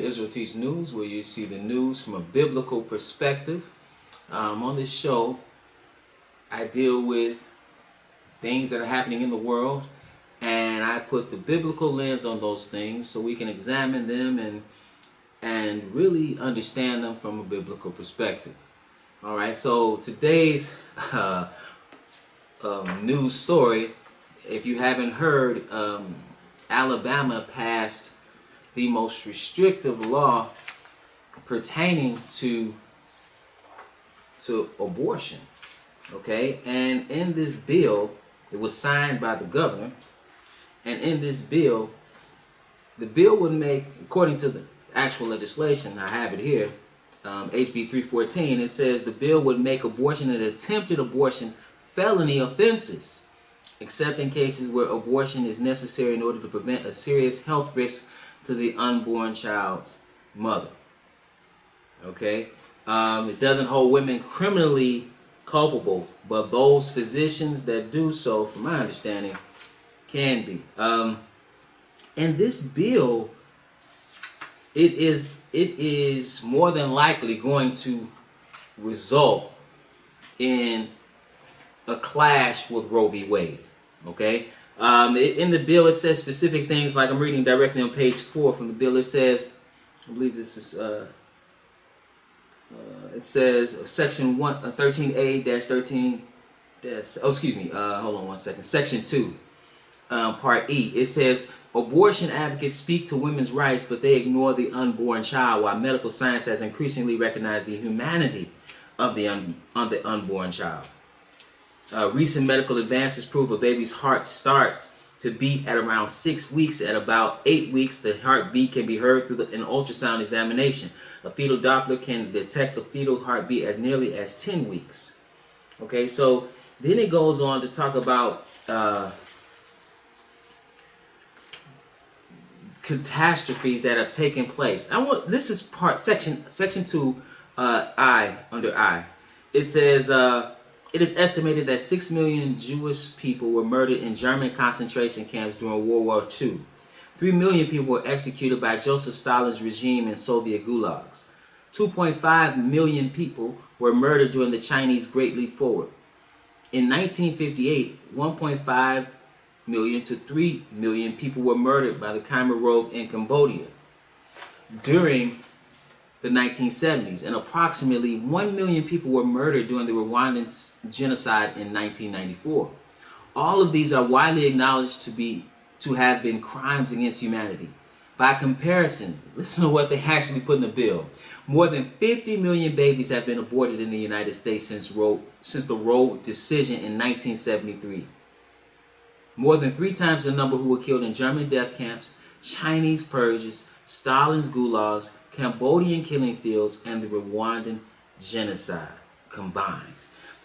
IsraelTeach News, where you see the news from a biblical perspective. On this show, I deal with things that are happening in the world, and I put the biblical lens on those things so we can examine them and really understand them from a biblical perspective. All right, so today's news story, if you haven't heard, Alabama passed the most restrictive law pertaining to abortion. Okay, and in this bill, it was signed by the governor, and in this bill, the bill would make, according to the actual legislation, I have it here, HB 314, it says the bill would make abortion and attempted abortion felony offenses, except in cases where abortion is necessary in order to prevent a serious health risk to the unborn child's mother. Okay, it doesn't hold women criminally culpable, but those physicians that do so, from my understanding, can be. And this bill, it is more than likely going to result in a clash with Roe v. Wade. Okay, in the bill it says specific things, like I'm reading directly on page 4 from the bill. It says, I believe this is it says section 13A-13 hold on one second, section 2, part E. It says abortion advocates speak to women's rights, but they ignore the unborn child, while medical science has increasingly recognized the humanity of the unborn child. Recent medical advances prove a baby's heart starts to beat at around 6 weeks. At about 8 weeks, the heartbeat can be heard through an ultrasound examination. A fetal Doppler can detect the fetal heartbeat as nearly as 10 weeks. Okay, so then it goes on to talk about catastrophes that have taken place. This is section 2, under I. It says it is estimated that 6 million Jewish people were murdered in German concentration camps during World War II. 3 million people were executed by Joseph Stalin's regime in Soviet gulags. 2.5 million people were murdered during the Chinese Great Leap Forward. In 1958, 1.5 million to 3 million people were murdered by the Khmer Rouge in Cambodia during the 1970s, and approximately 1 million people were murdered during the Rwandan genocide in 1994. All of these are widely acknowledged to have been crimes against humanity. By comparison, listen to what they actually put in the bill. More than 50 million babies have been aborted in the United States since the Roe decision in 1973. More than 3 times the number who were killed in German death camps, Chinese purges, Stalin's gulags, Cambodian killing fields, and the Rwandan genocide combined.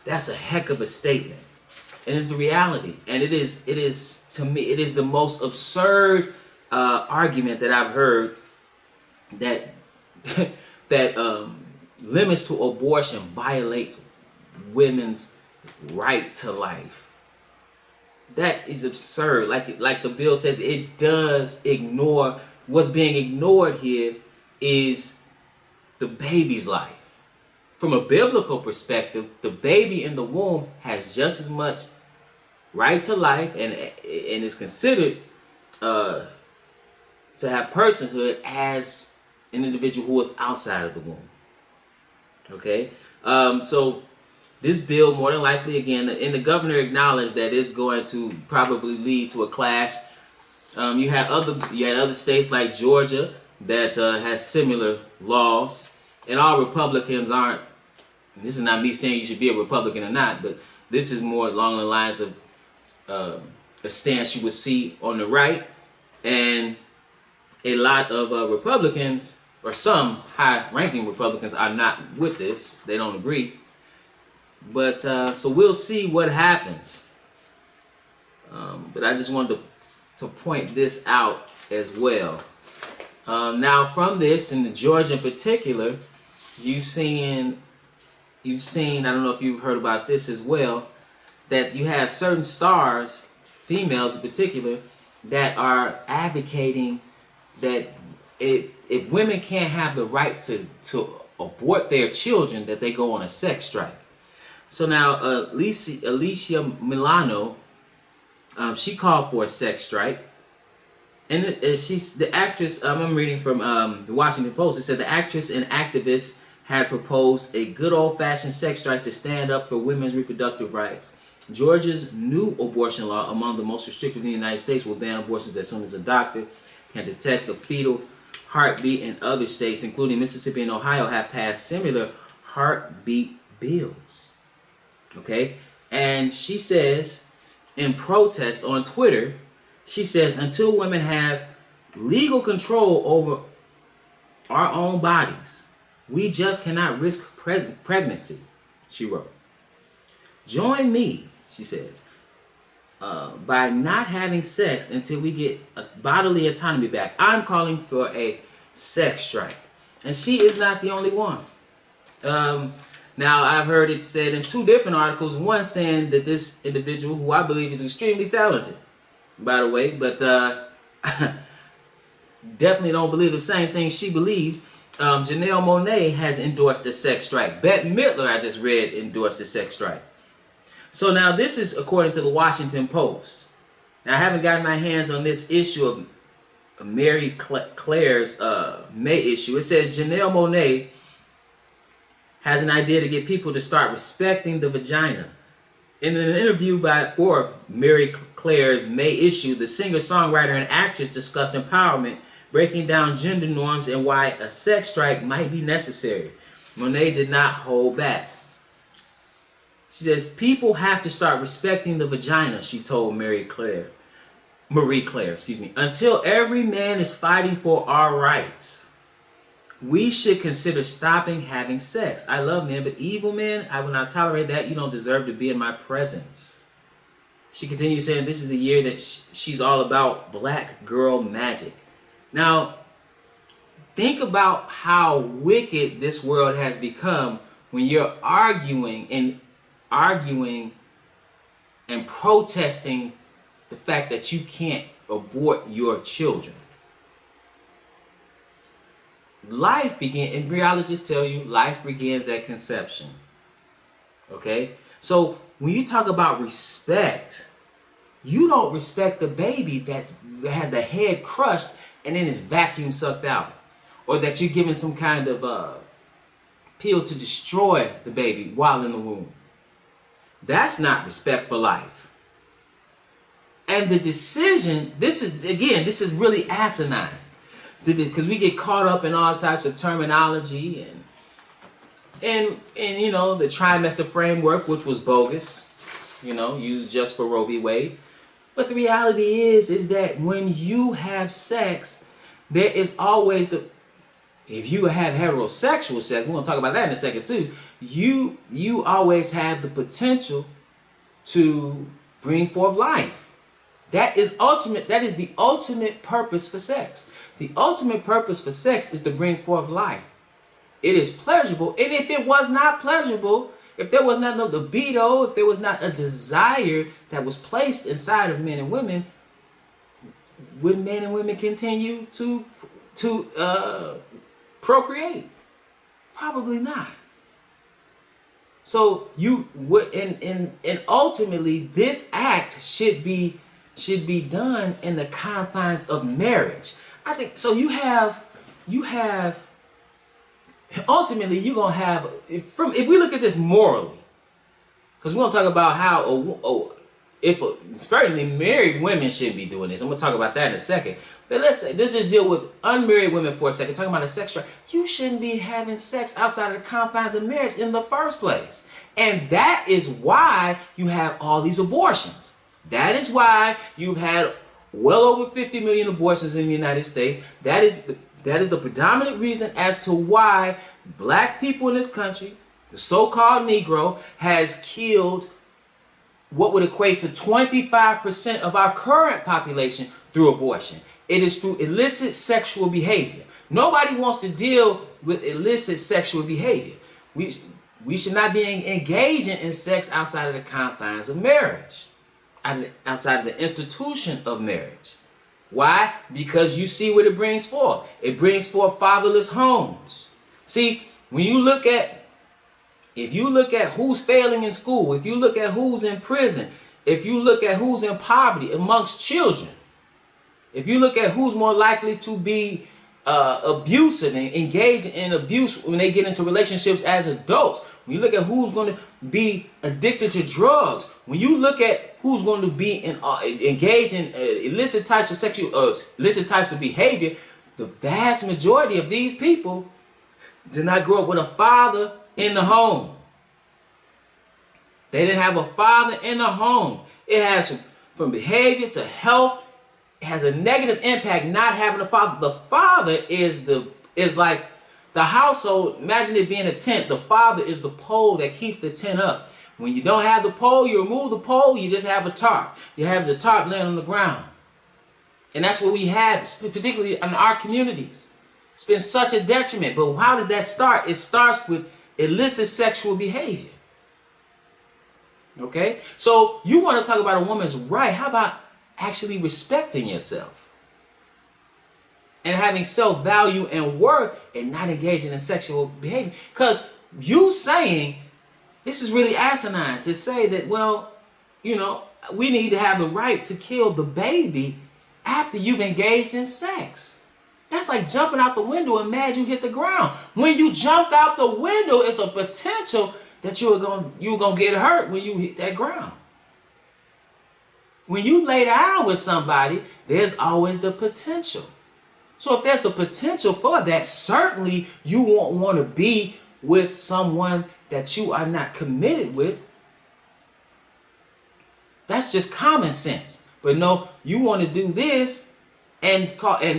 That's a heck of a statement. And it's the reality. And it is to me, it is the most absurd argument that I've heard that limits to abortion violate women's right to life. That is absurd. Like the bill says, it does ignore. What's being ignored here is the baby's life. From a biblical perspective, the baby in the womb has just as much right to life and is considered to have personhood as an individual who is outside of the womb. Okay, so this bill, more than likely, again, and the governor acknowledged that it's going to probably lead to a clash. You had other states like Georgia that has similar laws, and all Republicans aren't. This is not me saying you should be a Republican or not, but this is more along the lines of a stance you would see on the right, and a lot of Republicans, or some high-ranking Republicans, are not with this. They don't agree. But so we'll see what happens. But I just wanted to point this out as well. Now, from this, in the Georgia in particular, you've seen. I don't know if you've heard about this as well, that you have certain stars, females in particular, that are advocating that if women can't have the right to abort their children, that they go on a sex strike. So now Alicia Milano, she called for a sex strike. And she's the actress. I'm reading from the Washington Post. It said the actress and activist had proposed a good old-fashioned sex strike to stand up for women's reproductive rights. Georgia's new abortion law, among the most restrictive in the United States, will ban abortions as soon as a doctor can detect the fetal heartbeat. And other states, including Mississippi and Ohio, have passed similar heartbeat bills. Okay? And she says, in protest on Twitter, she says, until women have legal control over our own bodies, we just cannot risk pregnancy, she wrote. Join me, she says, by not having sex until we get bodily autonomy back. I'm calling for a sex strike. And she is not the only one. Now, I've heard it said in 2 different articles, one saying that this individual, who I believe is extremely talented, by the way, but definitely don't believe the same thing she believes. Janelle Monáe has endorsed a sex strike. Bette Midler, I just read, endorsed a sex strike. So now this is according to the Washington Post. Now I haven't gotten my hands on this issue of Mary Claire's May issue. It says Janelle Monáe has an idea to get people to start respecting the vagina. In an interview for Mary Claire's May issue, the singer-songwriter and actress discussed empowerment, breaking down gender norms, and why a sex strike might be necessary. Monáe did not hold back. She says, people have to start respecting the vagina, she told Marie Claire, until every man is fighting for our rights. We should consider stopping having sex. I love men, but evil men, I will not tolerate that. You don't deserve to be in my presence. She continues saying this is the year that she's all about black girl magic. Now, think about how wicked this world has become when you're arguing and protesting the fact that you can't abort your children. Life begins, and biologists tell you, life begins at conception. Okay? So when you talk about respect, you don't respect the baby that has the head crushed and then is vacuum sucked out. Or that you're giving some kind of pill to destroy the baby while in the womb. That's not respect for life. And the decision, this is really asinine. Because we get caught up in all types of terminology and you know, the trimester framework, which was bogus, you know, used just for Roe v. Wade. But the reality is that when you have sex, there is always if you have heterosexual sex, we're going to talk about that in a second too, you always have the potential to bring forth life. That is the ultimate purpose for sex. The ultimate purpose for sex is to bring forth life. It is pleasurable. And if it was not pleasurable, if there was not no libido, if there was not a desire that was placed inside of men and women, would men and women continue to procreate? Probably not. So you would, and ultimately, this act should be done in the confines of marriage. I think so. You have ultimately you're gonna have, if we look at this morally, because we're gonna talk about how certainly married women shouldn't be doing this. I'm gonna talk about that in a second. But let's just deal with unmarried women for a second. Talking about a sex drive, you shouldn't be having sex outside of the confines of marriage in the first place, and that is why you have all these abortions. That is why you've had well over 50 million abortions in the United States. That is the predominant reason as to why black people in this country, the so-called Negro, has killed what would equate to 25% of our current population through abortion. It is through illicit sexual behavior. Nobody wants to deal with illicit sexual behavior. We should not be engaging in sex outside of the confines of marriage, outside of the institution of marriage. Why? Because you see what it brings forth. It brings forth fatherless homes. See, when you look at, if you look at who's failing in school, if you look at who's in prison, if you look at who's in poverty amongst children, if you look at who's more likely to be abusive and engage in abuse when they get into relationships as adults, when you look at who's going to be addicted to drugs, when you look at who's going to be engaged in illicit types of behavior, the vast majority of these people did not grow up with a father in the home. They didn't have a father in the home. It has from behavior to health. It has a negative impact not having a father. The father is like the household. Imagine it being a tent. The father is the pole that keeps the tent up. When you don't have the pole, you remove the pole, you just have a tarp. You have the tarp laying on the ground. And that's what we have, particularly in our communities. It's been such a detriment. But how does that start? It starts with illicit sexual behavior. Okay? So you want to talk about a woman's right. How about actually respecting yourself and having self-value and worth and not engaging in sexual behavior? Because you saying, this is really asinine to say that, well, you know, we need to have the right to kill the baby after you've engaged in sex. That's like jumping out the window and mad you hit the ground. When you jumped out the window, it's a potential that you were gonna get hurt when you hit that ground. When you lay down with somebody, there's always the potential. So if there's a potential for that, certainly you won't want to be with someone that you are not committed with. That's just common sense. But no, you want to do this and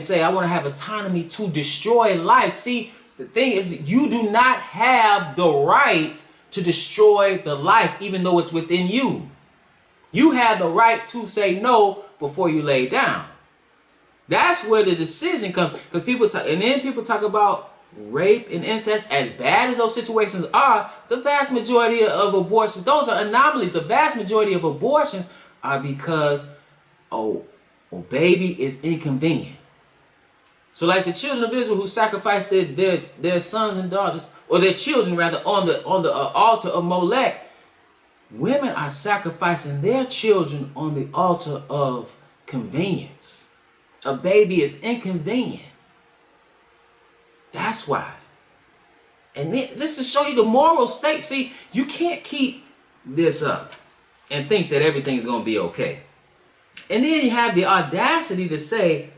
say, I want to have autonomy to destroy life. See, the thing is, you do not have the right to destroy the life, even though it's within you. You have the right to say no before you lay down. That's where the decision comes. Because people talk about rape and incest. As bad as those situations are, the vast majority of abortions, those are anomalies. The vast majority of abortions are because baby is inconvenient. So like the children of Israel who sacrificed their sons and daughters, or their children rather, on the altar of Molech, women are sacrificing their children on the altar of convenience. A baby is inconvenient. That's why. And then, just to show you the moral state, see, you can't keep this up and think that everything's going to be okay. And then you have the audacity to say,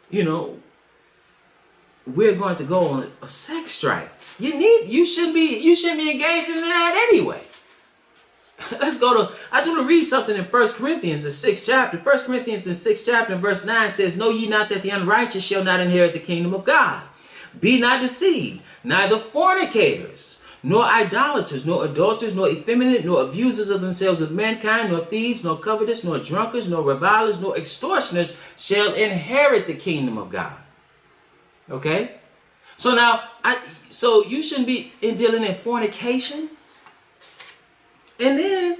you know, we're going to go on a sex strike. You shouldn't be engaging in that anyway. Let's go to, I just want to read something in 1 Corinthians, the 6th chapter. 1 Corinthians, the 6th chapter, verse 9 says, know ye not that the unrighteous shall not inherit the kingdom of God? Be not deceived, neither fornicators, nor idolaters, nor adulterers, nor effeminate, nor abusers of themselves with mankind, nor thieves, nor covetous, nor drunkards, nor revilers, nor extortioners shall inherit the kingdom of God. Okay? So now, so you shouldn't be dealing in fornication. And then,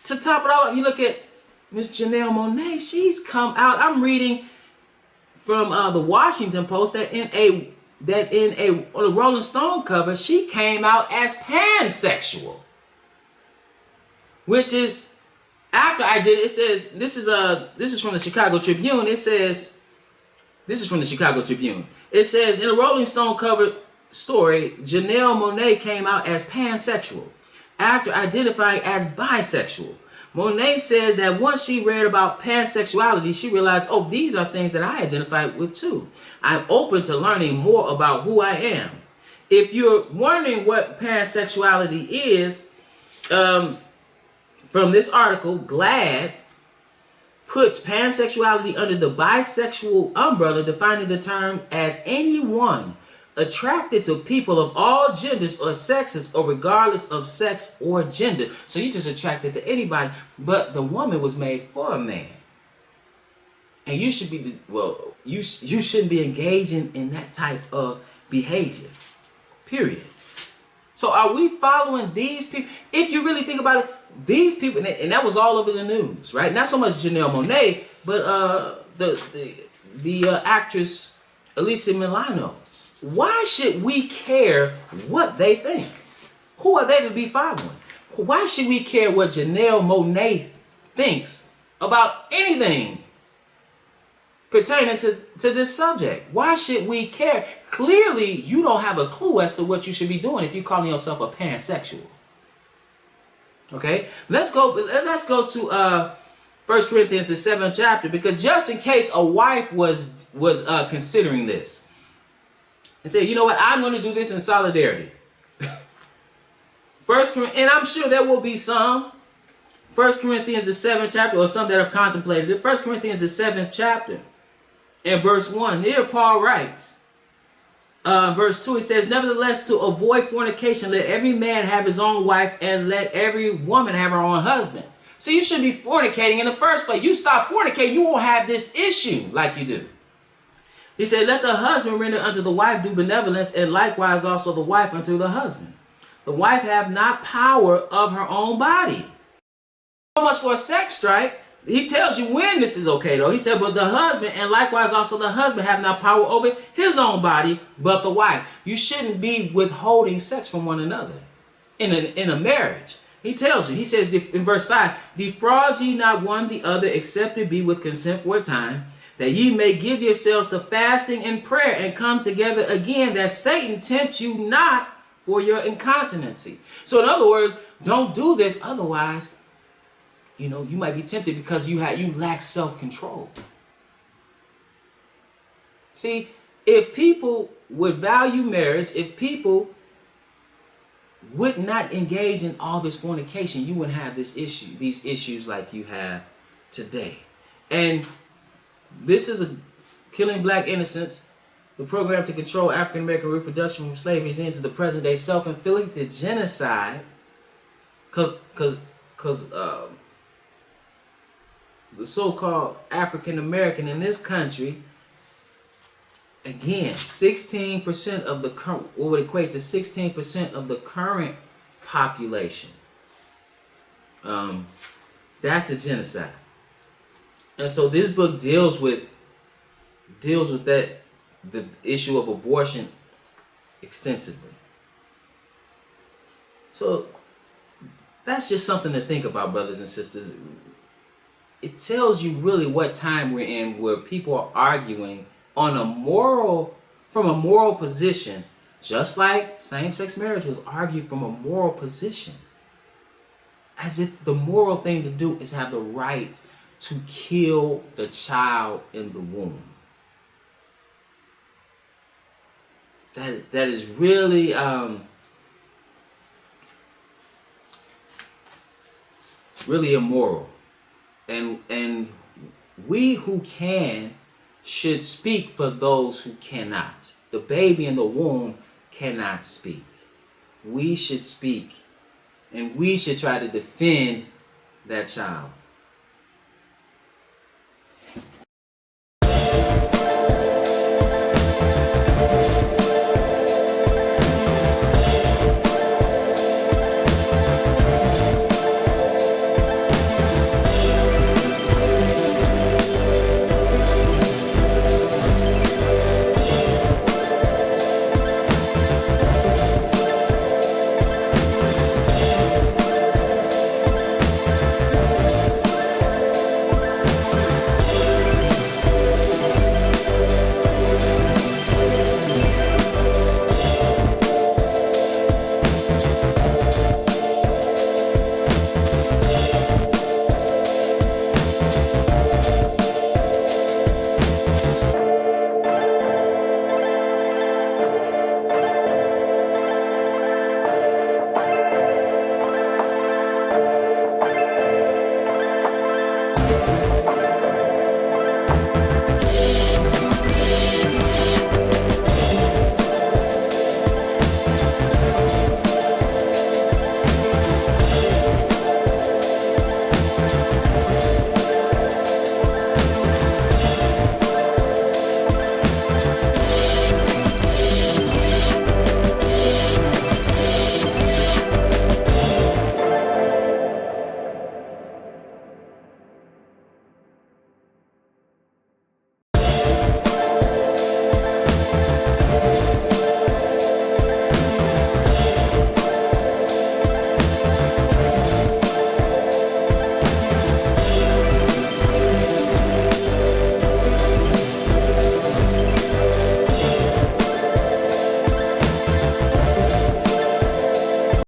to top it all up, you look at Miss Janelle Monáe. She's come out. I'm reading from the Washington Post that on a Rolling Stone cover, she came out as pansexual. Which is, after I did it, it says, this is from the Chicago Tribune. It says, this is from the Chicago Tribune. It says, in a Rolling Stone cover story, Janelle Monáe came out as pansexual after identifying as bisexual. Monáe says that once she read about pansexuality, she realized, oh, these are things that I identify with too. I'm open to learning more about who I am. If you're wondering what pansexuality is, from this article, GLAAD puts pansexuality under the bisexual umbrella, defining the term as anyone attracted to people of all genders or sexes, or regardless of sex or gender. So you're just attracted to anybody, but the woman was made for a man. And you should be, well, you shouldn't be engaging in that type of behavior, period. So are we following these people? If you really think about it, these people, and that was all over the news, right? Not so much Janelle Monáe, but actress Elisa Milano. Why should we care what they think? Who are they to be following? Why should we care what Janelle Monáe thinks about anything pertaining to this subject? Why should we care? Clearly, you don't have a clue as to what you should be doing if you're calling yourself a pansexual. Okay, let's go to 1 Corinthians, the 7th chapter, because just in case a wife was considering this and said, you know what, I'm going to do this in solidarity. And I'm sure there will be some. 1 Corinthians, the 7th chapter, or some that have contemplated it. 1 Corinthians, the 7th chapter, and verse 1. Here Paul writes, verse 2, he says, nevertheless, to avoid fornication, let every man have his own wife, and let every woman have her own husband. So you should be fornicating in the first place. You stop fornicating, you won't have this issue like you do. He said, let the husband render unto the wife due benevolence, and likewise also the wife unto the husband. The wife have not power of her own body. So much for a sex strike. He tells you when this is okay, though. He said, but the husband, and likewise also the husband, have not power over his own body, but the wife. You shouldn't be withholding sex from one another in a marriage. He tells you, he says in verse 5, defraud ye not one the other, except it be with consent for a time, that ye may give yourselves to fasting and prayer, and come together again, that Satan tempt you not for your incontinency. So in other words, don't do this, otherwise, you might be tempted because you lack self-control. See, if people would value marriage, if people would not engage in all this fornication, you wouldn't have these issues like you have today. And this is Killing Black Innocence, the program to control African American reproduction from slavery into the present day self-inflicted genocide, because the so-called African American in this country, again, 16% of the current, what would equate to 16% of the current population. That's a genocide. And so this book deals with the issue of abortion extensively. So that's just something to think about, brothers and sisters. It tells you really what time we're in, where people are arguing from a moral position, just like same-sex marriage was argued from a moral position, as if the moral thing to do is have the right to kill the child in the womb. That is really really immoral, and we who can should speak for those who cannot. The baby in the womb cannot speak. We should speak, and we should try to defend that child.